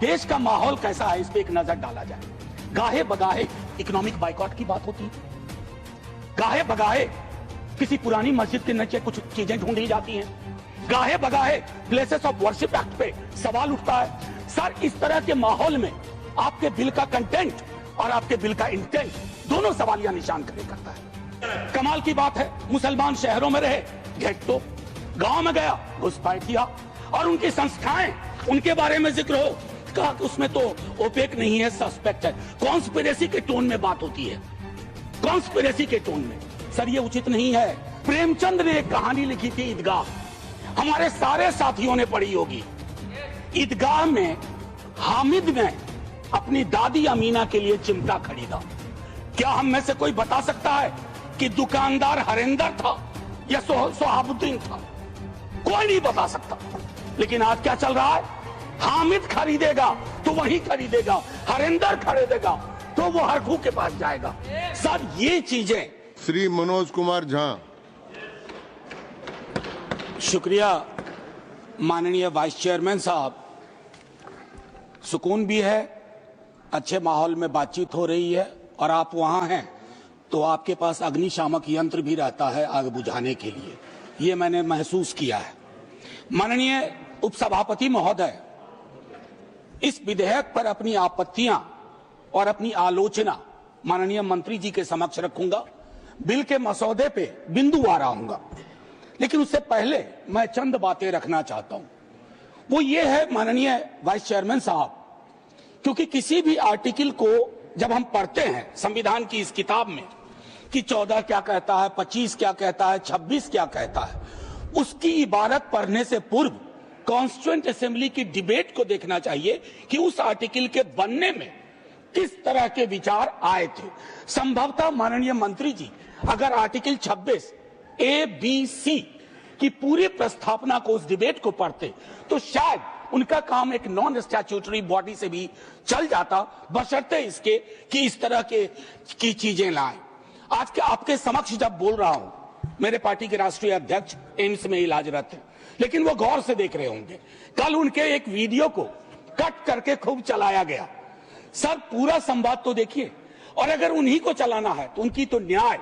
देश का माहौल कैसा है इस पे एक नजर डाला जाए। गाहे बगाहे इकोनॉमिक बाइकॉट की बात होती है, गाहे बगाहे किसी पुरानी मस्जिद के नीचे कुछ चीजें ढूंढी जाती हैं, गाहे बगाहे प्लेसेस ऑफ वर्शिप एक्ट पे सवाल उठता है। सर, इस तरह के माहौल में आपके बिल का कंटेंट और आपके बिल का इंटेंट दोनों सवालिया निशान खड़े करता है। कमाल की बात है, मुसलमान शहरों में रहे, घेट तो गांव में गया, घुसपैठ किया, और उनकी संस्थाएं, उनके बारे में जिक्र हो, कहा कि उसमें तो ओपेक नहीं है, सस्पेक्ट है। कॉन्स्पिरेसी के टोन में बात होती है, कॉन्स्पिरेसी के टोन में। सर, ये उचित नहीं है। प्रेमचंद ने एक कहानी लिखी थी, ईदगाह, हमारे सारे साथियों ने पढ़ी होगी। ईदगाह में हामिद ने अपनी दादी अमीना के लिए चिमटा खरीदा। क्या हम में से कोई बता सकता है कि दुकानदार हरिंदर था या सोहाबुद्दीन था? कोई नहीं बता सकता। लेकिन आज क्या चल रहा है? हामिद खरीदेगा तो वही खरीदेगा, हरिंदर खरीदेगा तो वो हरखू के पास जाएगा। सर, ये चीजें। श्री मनोज कुमार झा। शुक्रिया माननीय वाइस चेयरमैन साहब। सुकून भी है, अच्छे माहौल में बातचीत हो रही है, और आप वहां हैं तो आपके पास अग्निशामक यंत्र भी रहता है आग बुझाने के लिए, ये मैंने महसूस किया है। माननीय उपसभापति महोदय, इस विधेयक पर अपनी आपत्तियां और अपनी आलोचना माननीय मंत्री जी के समक्ष रखूंगा। बिल के मसौदे पे बिंदुवार आऊंगा, लेकिन उससे पहले मैं चंद बातें रखना चाहता हूं। वो ये है माननीय वाइस चेयरमैन साहब, क्योंकि किसी भी आर्टिकल को जब हम पढ़ते हैं संविधान की इस किताब में कि 14 क्या कहता है, 25 क्या कहता है, 26 क्या कहता है, उसकी इबारत पढ़ने से पूर्व कॉन्स्टिट्यूएंट असेंबली की डिबेट को देखना चाहिए कि उस आर्टिकल के बनने में किस तरह के विचार आए थे। संभवतः माननीय मंत्री जी अगर आर्टिकल 26 ए बी सी की पूरी प्रस्तावना को, उस डिबेट को पढ़ते तो शायद उनका काम एक नॉन स्टैट्यूटरी बॉडी से भी चल जाता, बशर्ते इसके कि इस तरह की चीजें लाएं। आज के आपके समक्ष जब बोल रहा हूं, मेरे पार्टी के राष्ट्रीय अध्यक्ष एम्स में इलाजरत हैं, लेकिन वो गौर से देख रहे होंगे। कल उनके एक वीडियो को कट करके खूब चलाया गया। सर, पूरा संवाद तो देखिए, और अगर उन्हीं को चलाना है तो उनकी तो न्याय,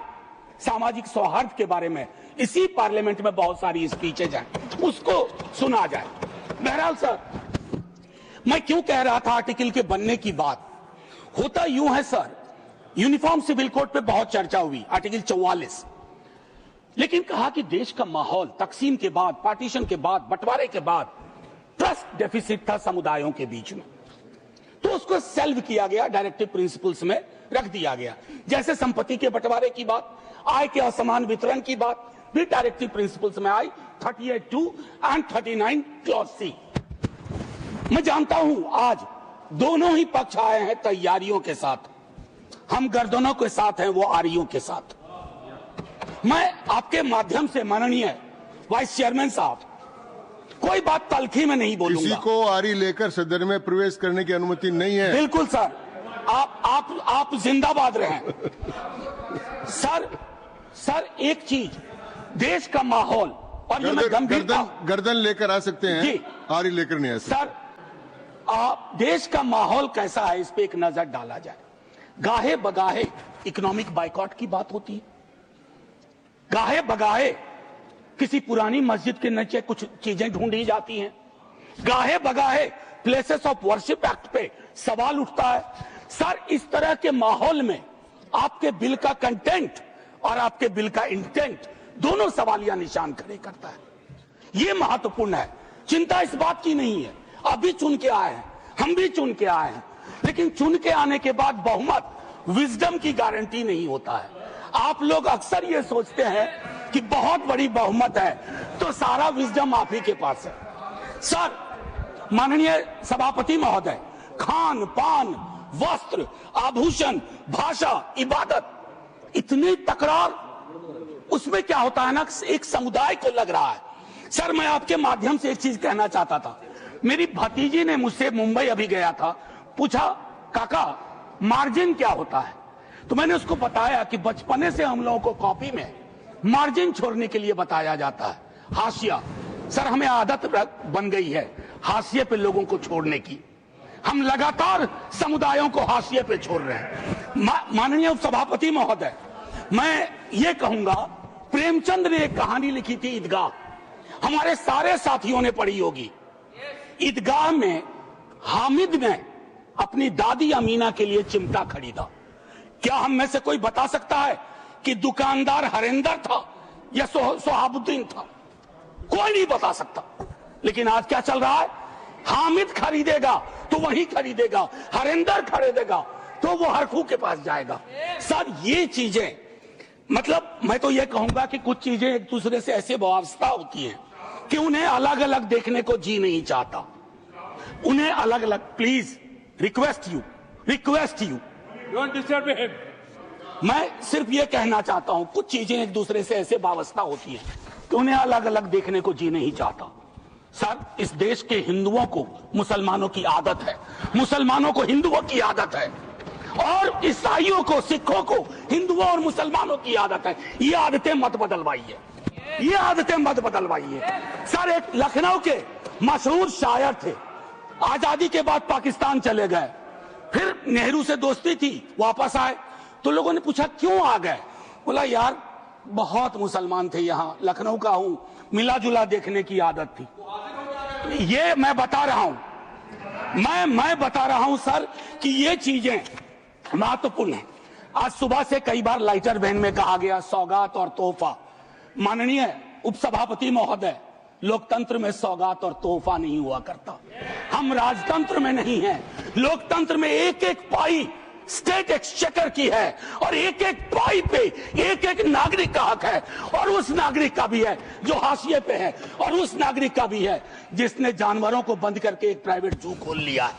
सामाजिक सौहार्द के बारे में इसी पार्लियामेंट में बहुत सारी स्पीचेज हैं, उसको सुना जाए। बहरहाल सर, मैं क्यों कह रहा था आर्टिकल के बनने की बात, होता यूं है सर, यूनिफॉर्म सिविल कोड पे बहुत चर्चा हुई, आर्टिकल 44, लेकिन कहा कि देश का माहौल तकसीम के बाद, पार्टीशन के बाद, बंटवारे के बाद ट्रस्ट डेफिसिट था समुदायों के बीच में, तो उसको सेल्व किया गया, डायरेक्टिव प्रिंसिपल्स में रख दिया गया। जैसे संपत्ति के बंटवारे की बात, आय के असमान वितरण की बात भी डायरेक्टिव प्रिंसिपल्स में आई, 38(2) एंड 39 क्लॉज सी। मैं जानता हूं आज दोनों ही पक्ष आए हैं तैयारियों के साथ, हम गर्दनों के साथ हैं, वो आरियों के साथ। मैं आपके माध्यम से माननीय वाइस चेयरमैन साहब, कोई बात तलखी में नहीं बोलूंगा। किसी को आरी लेकर सदन में प्रवेश करने की अनुमति नहीं है। बिल्कुल सर, आप जिंदाबाद रहें। सर एक चीज, देश का माहौल, और ये मैं गंभीरता, गर्दन लेकर आ सकते हैं जी, आरी लेकर नहीं आ सकते। सर, देश का माहौल कैसा है इस पे एक नजर डाला जाए। गाहे बगाहे इकोनॉमिक बाइकॉट की बात होती है, गाहे बगाहे किसी पुरानी मस्जिद के नीचे कुछ चीजें ढूंढी जाती हैं, गाहे बगाहे प्लेसेस ऑफ वर्शिप एक्ट पे सवाल उठता है। सर, इस तरह के माहौल में आपके बिल का कंटेंट और आपके बिल का इंटेंट दोनों सवालिया निशान खड़े करता है। यह महत्वपूर्ण है। चिंता इस बात की नहीं है, अभी चुन के आए हैं, हम भी चुन के आए हैं, लेकिन चुन के आने के बाद बहुमत विजडम की गारंटी नहीं होता है। आप लोग अक्सर ये सोचते हैं कि बहुत बड़ी बहुमत है तो सारा विजडम आप ही के पास है। सर, माननीय सभापति महोदय, खान पान, वस्त्र, आभूषण, भाषा, इबादत, इतनी तकरार, उसमें क्या होता है ना, एक समुदाय को लग रहा है। सर, मैं आपके माध्यम से एक चीज कहना चाहता था। मेरी भतीजी ने मुझसे, मुंबई अभी गया था, पूछा काका मार्जिन क्या होता है, तो मैंने उसको बताया कि बचपने से हम लोगों को कॉपी में मार्जिन छोड़ने के लिए बताया जाता है, हाशिया। सर, हमें आदत बन गई है हाशिए पे लोगों को छोड़ने की। हम लगातार समुदायों को हाशिए पे छोड़ रहे हैं। माननीय उपसभापति महोदय, मैं ये कहूंगा, प्रेमचंद ने एक कहानी लिखी थी ईदगाह, हमारे सारे साथियों ने पढ़ी होगी। ईदगाह में हामिद ने अपनी दादी अमीना के लिए चिमटा खरीदा। क्या हम में से कोई बता सकता है कि दुकानदार हरिंदर था या सोहाबुद्दीन था? कोई नहीं बता सकता। लेकिन आज क्या चल रहा है? हामिद खरीदेगा तो वही खरीदेगा, हरिंदर खरीदेगा तो वो हरखू के पास जाएगा। सर, ये चीजें, मतलब मैं तो ये कहूंगा कि कुछ चीजें एक दूसरे से ऐसे वाबस्ता होती हैं कि उन्हें अलग अलग देखने को जी नहीं चाहता। उन्हें अलग अलग, please request you don't disturb him. मैं सिर्फ ये कहना चाहता हूं, कुछ चीजें एक दूसरे से ऐसे वाबस्ता होती हैं कि उन्हें अलग अलग देखने को जी नहीं चाहता। सर, इस देश के हिंदुओं को मुसलमानों की आदत है, मुसलमानों को हिंदुओं की आदत है, और ईसाइयों को, सिखों को हिंदुओं और मुसलमानों की आदत है। ये आदतें मत बदलवाइए, ये आदतें मत बदलवाइए। सर, एक लखनऊ के मशहूर शायर थे, आजादी के बाद पाकिस्तान चले गए, फिर नेहरू से दोस्ती थी, वापस आए तो लोगों ने पूछा क्यों आ गए? बोला यार बहुत मुसलमान थे यहां, लखनऊ का हूं, मिला जुला देखने की आदत थी। ये मैं बता रहा हूं, मैं बता रहा हूं सर कि ये चीजें महत्वपूर्ण है। आज सुबह से कई बार लाइटर वैन में कहा गया सौगात और तोहफा। माननीय उपसभापति महोदय, लोकतंत्र में सौगात और तोहफा नहीं हुआ करता। हम राजतंत्र में नहीं हैं। लोकतंत्र में एक एक पाई स्टेट एक्सचेकर की है और एक एक पाई पे एक एक नागरिक का हक है, और उस नागरिक का भी है जो हाशिए पे है, और उस नागरिक का भी है जिसने जानवरों को बंद करके एक प्राइवेट जू खोल लिया है।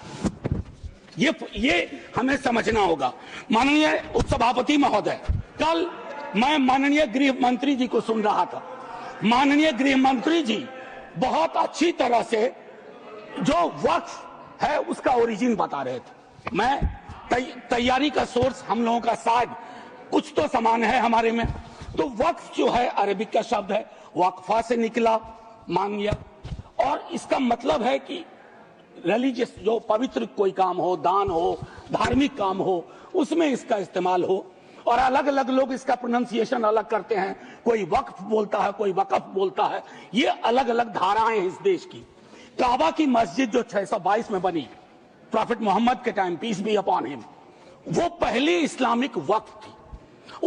ये हमें समझना होगा। माननीय उपसभापति महोदय, कल मैं माननीय गृह मंत्री जी को सुन रहा था। माननीय गृह मंत्री जी बहुत अच्छी तरह से जो वक्फ है उसका ओरिजिन बता रहे थे। मैं तैयारी का सोर्स हम लोगों का शायद कुछ तो समान है हमारे में। तो वक्फ जो है अरबिक का शब्द है, वक्फा से निकला, मान लिया, और इसका मतलब है कि रिलीजियस, जो पवित्र कोई काम हो, दान हो, धार्मिक काम हो, उसमें इसका इस्तेमाल हो। और अलग अलग लोग इसका प्रोनाउंसिएशन अलग करते हैं, कोई वक्फ बोलता है, कोई वकफ बोलता है। ये अलग अलग धाराएं हैं इस देश की। काबा की मस्जिद जो 622 में बनी प्रॉफिट मोहम्मद के time, peace be upon him, वो पहली इस्लामिक वक्फ थी।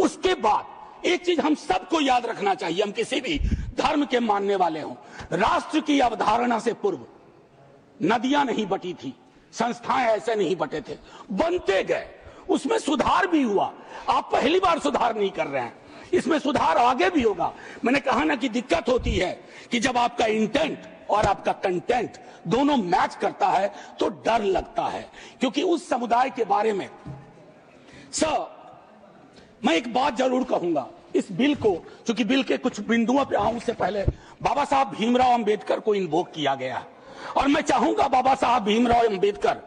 उसके बाद एक चीज हम सबको याद रखना चाहिए, हम किसी भी धर्म के मानने वाले हों, राष्ट्र की अवधारणा से पूर्व नदियां नहीं बटी थी, संस्थाएं ऐसे नहीं बटे थे, बनते गए, उसमें सुधार भी हुआ। आप पहली बार सुधार नहीं कर रहे हैं, इसमें सुधार आगे भी होगा। मैंने कहा ना कि दिक्कत होती है कि जब आपका इंटेंट और आपका कंटेंट दोनों मैच करता है तो डर लगता है, क्योंकि उस समुदाय के बारे में सर मैं एक बात जरूर कहूंगा। इस बिल को, चूंकि बिल के कुछ बिंदुओं पे आऊं उससे पहले, बाबा साहब भीमराव अंबेडकर को इन्वोक किया गया है, और मैं चाहूंगा बाबा साहब भीमराव अंबेडकर,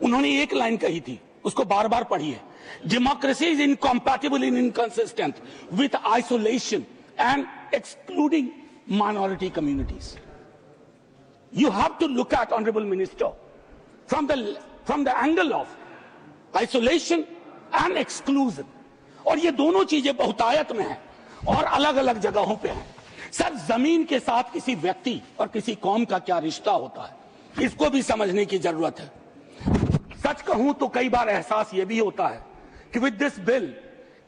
उन्होंने एक लाइन कही थी, उसको बार बार पढ़िए, democracy is incompatible in inconsistent with isolation and excluding minority communities. You have to look at, Honorable Minister, from the angle of isolation and exclusion. और ये दोनों चीजें बहुतायत में हैं और अलग अलग जगहों पे हैं। सर, जमीन के साथ किसी व्यक्ति और किसी कौम का क्या रिश्ता होता है, इसको भी समझने की जरूरत है। सच कहूं तो कई बार एहसास ये भी होता है कि with this bill,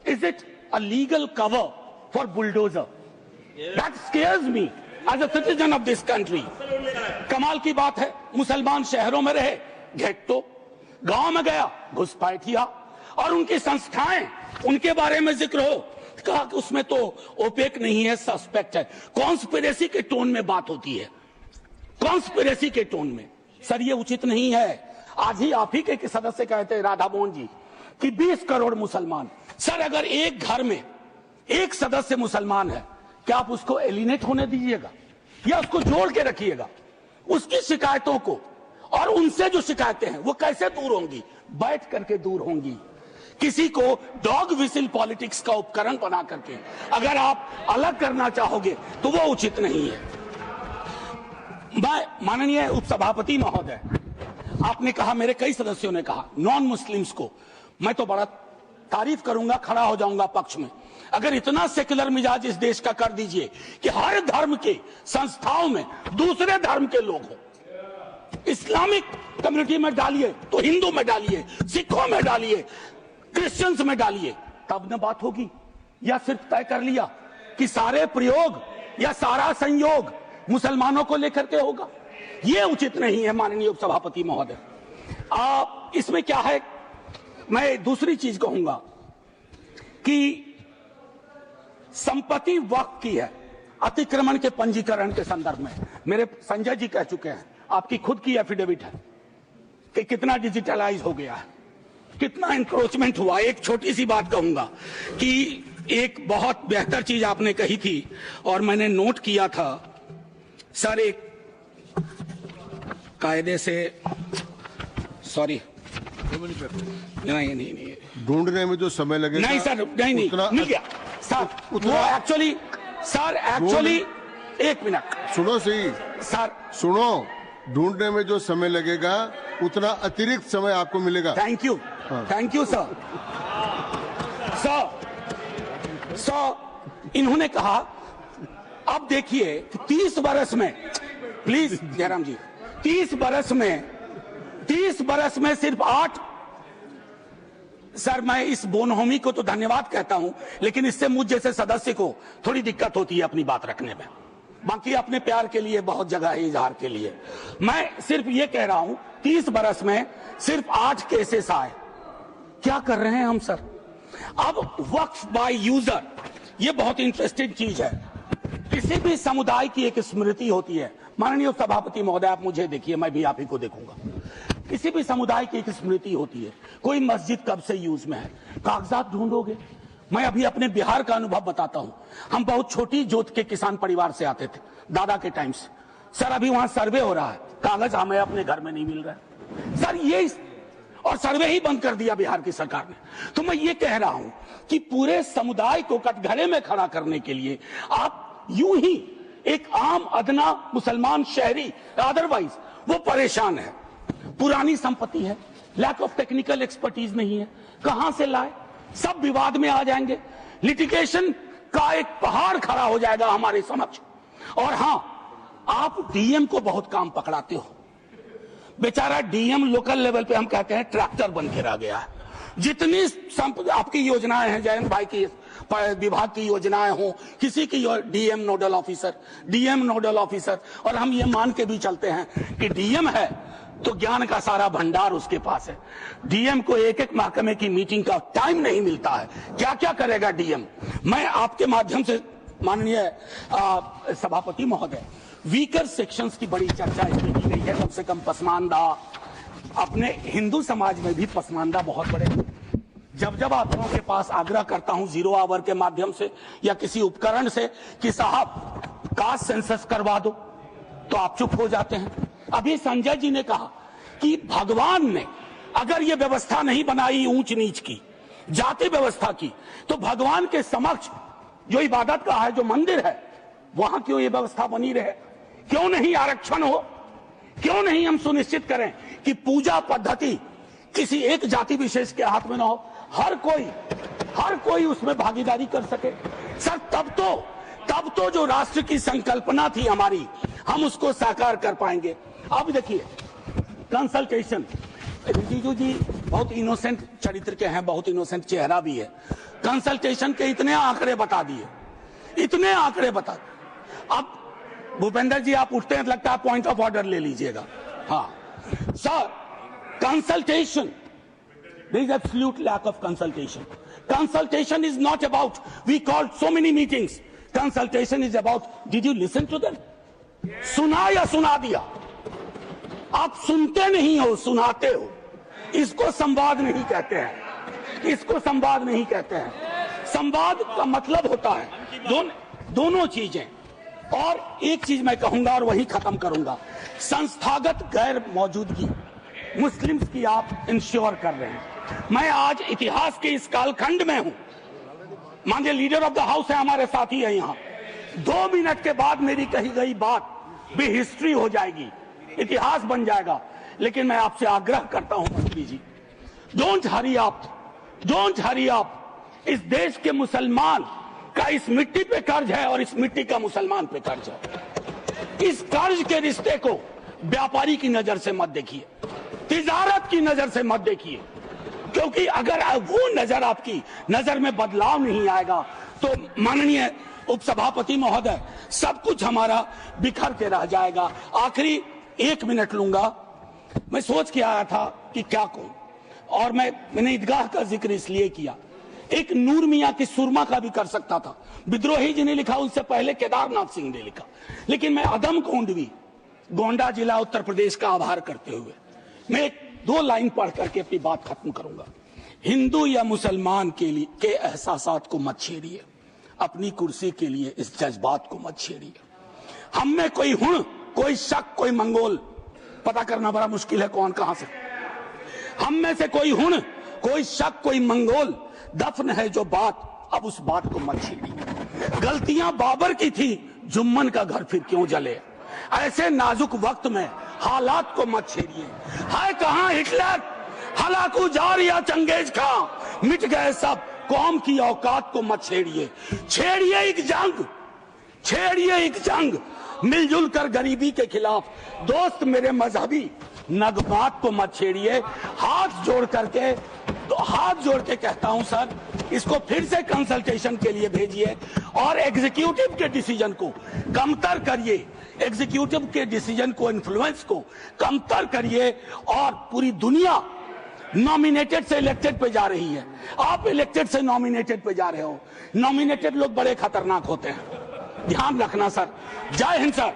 is it a legal cover for bulldozer? That scares me as a citizen of this country. कमाल की बात है, मुसलमान शहरों में रहे, घेट्टो, गांव में गया, घुसपैठिया, और उनकी संस्थाएं, उनके बारे में जिक्र हो, कहा कि उसमें तो ओपेक नहीं है, सस्पेक्ट है। कॉन्स्पिरेसी के टोन में बात होती है, कॉन्स्पिरेसी के टोन में। सर, ये उचित नहीं है। आज ही आप ही के सदस्य कहते हैं, राधा मोहन जी, कि 20 करोड़ मुसलमान। सर, अगर एक घर में एक सदस्य मुसलमान है, क्या आप उसको एलिनेट होने दीजिएगा या उसको जोड़ के रखिएगा? उसकी शिकायतों को और उनसे जो शिकायतें हैं वो कैसे दूर होंगी? बैठ करके दूर होंगी। किसी को डॉग विसिल पॉलिटिक्स का उपकरण बना करके अगर आप अलग करना चाहोगे तो वो उचित नहीं है। मैं माननीय उपसभापति महोदय, आपने कहा, मेरे कई सदस्यों ने कहा, नॉन मुस्लिम्स को, मैं तो बड़ा तारीफ करूंगा, खड़ा हो जाऊंगा पक्ष में। अगर इतना सेक्युलर मिजाज इस देश का कर दीजिए कि हर धर्म के संस्थाओं में दूसरे धर्म के लोग हों, इस्लामिक कम्युनिटी में डालिए तो हिंदू में डालिए, सिखों में डालिए, क्रिश्चियंस में डालिए, तब न बात होगी। या सिर्फ तय कर लिया कि सारे प्रयोग या सारा संयोग मुसलमानों को लेकर के होगा, यह उचित नहीं है माननीय उपसभापति महोदय। इसमें क्या है, मैं दूसरी चीज कहूंगा कि संपत्ति वक्फ की है अतिक्रमण के पंजीकरण के संदर्भ में। मेरे संजय जी कह चुके हैं, आपकी खुद की एफिडेविट है कि कितना डिजिटलाइज हो गया है, कितना इंक्रोचमेंट हुआ। एक छोटी सी बात कहूंगा कि एक बहुत बेहतर चीज आपने कही थी और मैंने नोट किया था सर, एक कायदे से, सॉरी, नहीं ढूंढने में जो समय लगेगा, नहीं सर, नहीं मिल गया सर, वो एक्चुअली एक मिनट सुनो सही सर, सुनो, ढूंढने में जो समय लगेगा उतना अतिरिक्त समय आपको मिलेगा। Thank you sir. इन्होंने कहा, अब देखिए 30 बरस में, प्लीज जयराम जी, 30 बरस में सिर्फ 8, सर मैं इस बोनहोमी को तो धन्यवाद कहता हूं, लेकिन इससे मुझ जैसे सदस्य को थोड़ी दिक्कत होती है अपनी बात रखने में। बाकी अपने प्यार के लिए बहुत जगह है इजहार के लिए। मैं सिर्फ ये कह रहा हूं 30 बरस में सिर्फ 8 केसेस आए। क्या कर रहे हैं हम सर? अब वक्फ बाय यूजर, ये बहुत इंटरेस्टिंग चीज है। किसी भी समुदाय की एक स्मृति होती है। माननीय सभापति महोदय, आप मुझे देखिए, मैं भी आप ही को देखूंगा। किसी भी समुदाय की एक स्मृति होती है। कोई मस्जिद कब से यूज में है, कागजात ढूंढोगे। मैं अभी अपने बिहार का अनुभव बताता हूं। हम बहुत छोटी जोत के किसान परिवार से आते थे, दादा के टाइम से। सर अभी वहां सर्वे हो रहा है, कागज हमें अपने घर में नहीं मिल रहा है सर, ये और सर्वे ही बंद कर दिया बिहार की सरकार ने। तो मैं ये कह रहा हूं कि पूरे समुदाय को कटघरे में खड़ा करने के लिए आप यूं ही एक आम अदना मुसलमान शहरी, अदरवाइज वो परेशान है। पुरानी संपत्ति है, लैक ऑफ टेक्निकल एक्सपर्टीज नहीं है, कहां से लाए, सब विवाद में आ जाएंगे। लिटिगेशन का एक पहाड़ खड़ा हो जाएगा हमारे समक्ष। और हां, आप डीएम को बहुत काम पकड़ाते हो। बेचारा डीएम लोकल लेवल पे हम कहते हैं ट्रैक्टर बन के रह गया है। जितनी आपकी योजनाएं हैं, जयंत भाई की विभाग की योजनाएं हो, किसी की डीएम नोडल ऑफिसर, और हम ये मान के भी चलते हैं कि डीएम है तो ज्ञान का सारा भंडार उसके पास है। डीएम को एक एक महकमे की मीटिंग का टाइम नहीं मिलता है। क्या क्या करेगा डीएम? मैं आपके माध्यम से माननीय सभापति महोदय, वीकर सेक्शंस की बड़ी चर्चा इसमें की गई है। कम से कम पसमानदा, अपने हिंदू समाज में भी पसमानदा बहुत बड़े। जब आप लोगों के पास आग्रह करता हूं 0 आवर के माध्यम से या किसी उपकरण से कि साहब कास्ट सेंसस करवा दो, तो आप चुप हो जाते हैं। अभी संजय जी ने कहा कि भगवान ने अगर ये व्यवस्था नहीं बनाई ऊंच नीच की, जाति व्यवस्था की, तो भगवान के समक्ष जो इबादत का है, जो मंदिर है, वहां क्यों ये व्यवस्था बनी रहे? क्यों नहीं आरक्षण हो? क्यों नहीं हम सुनिश्चित करें कि पूजा पद्धति किसी एक जाति विशेष के हाथ में ना हो, हर कोई उसमें भागीदारी कर सके। सर तब तो जो राष्ट्र की संकल्पना थी हमारी, हम उसको साकार कर पाएंगे। अब देखिए कंसल्टेशन, रिजिजू जी बहुत इनोसेंट चरित्र के हैं, बहुत इनोसेंट चेहरा भी है। कंसल्टेशन के इतने आंकड़े बता दिए। अब भूपेंद्र जी आप उठते हैं, लगता है पॉइंट ऑफ ऑर्डर ले लीजिएगा। हाँ sir, consultation, there is absolute lack of consultation. Consultation is not about, we called so many meetings. Consultation is about, did you listen to them? सुना या सुना दिया? आप सुनते नहीं हो, सुनाते हो। इसको संवाद नहीं कहते हैं। संवाद का मतलब होता है दोनों चीजें। और एक चीज मैं कहूंगा और वही खत्म करूंगा, संस्थागत गैर मौजूदगी मुस्लिम्स की आप इंश्योर कर रहे हैं। मैं आज इतिहास के इस कालखंड में हूं। माननीय लीडर ऑफ द हाउस है, हमारे साथी है यहां। 2 मिनट के बाद मेरी कही गई बात भी हिस्ट्री हो जाएगी, इतिहास बन जाएगा लेकिन मैं आपसे आग्रह करता हूं मंत्री जी, don't hurry up, don't hurry up. इस देश के मुसलमान का इस मिट्टी पे कर्ज है और इस मिट्टी का मुसलमान पे कर्ज है। इस कर्ज के रिश्ते को व्यापारी की नजर से मत देखिए, तिजारत की नजर से मत देखिए, क्योंकि अगर वो नजर आपकी नजर में बदलाव नहीं आएगा तो माननीय उपसभापति महोदय, सब कुछ हमारा बिखर के रह जाएगा। आखिरी 1 मिनट लूंगा। मैं सोच के आया था कि क्या कहूं, और मैंने ईदगाह का जिक्र इसलिए किया। एक नूर मियां की सुरमा का भी कर सकता था, विद्रोही जी ने लिखा, उससे पहले केदारनाथ सिंह ने लिखा, लेकिन मैं अदम कोंडवी, गोंडा जिला, उत्तर प्रदेश का आभार करते हुए मैं 2 लाइन पढ़ करके अपनी बात खत्म करूंगा। हिंदू या मुसलमान के एहसासात को मत छेड़िए, अपनी कुर्सी के लिए इस जज्बात को मत छेड़िए। हम में कोई हुण, कोई शक, कोई मंगोल, पता करना बड़ा मुश्किल है कौन कहां से। हम में से कोई हुण, कोई शक, कोई मंगोल, दफन है जो बात, अब उस बात को मत छेड़िए। गलतियां बाबर की थी, जुम्मन का घर फिर क्यों जले। ऐसे नाजुक वक्त में हालात को मत छेड़िए। है कहां हिटलर, हलाकू जार या चंगेज खां, मिट गए सब, कौम की औकात को मत छेड़िए। छेड़िए एक जंग, छेड़िए एक जंग, मिलजुल कर गरीबी के खिलाफ। दोस्त मेरे मजहबी नगमात को मत छेड़िए। हाथ जोड़ के कहता हूं सर, इसको फिर से कंसल्टेशन के लिए भेजिए और एग्जीक्यूटिव के डिसीजन को कमतर करिए, एग्जीक्यूटिव के डिसीजन को, इन्फ्लुएंस को कमतर करिए। और पूरी दुनिया नॉमिनेटेड से इलेक्टेड पे जा रही है, आप इलेक्टेड से नॉमिनेटेड पे जा रहे हो। नॉमिनेटेड लोग बड़े खतरनाक होते हैं, ध्यान रखना सर। जय हिंद सर।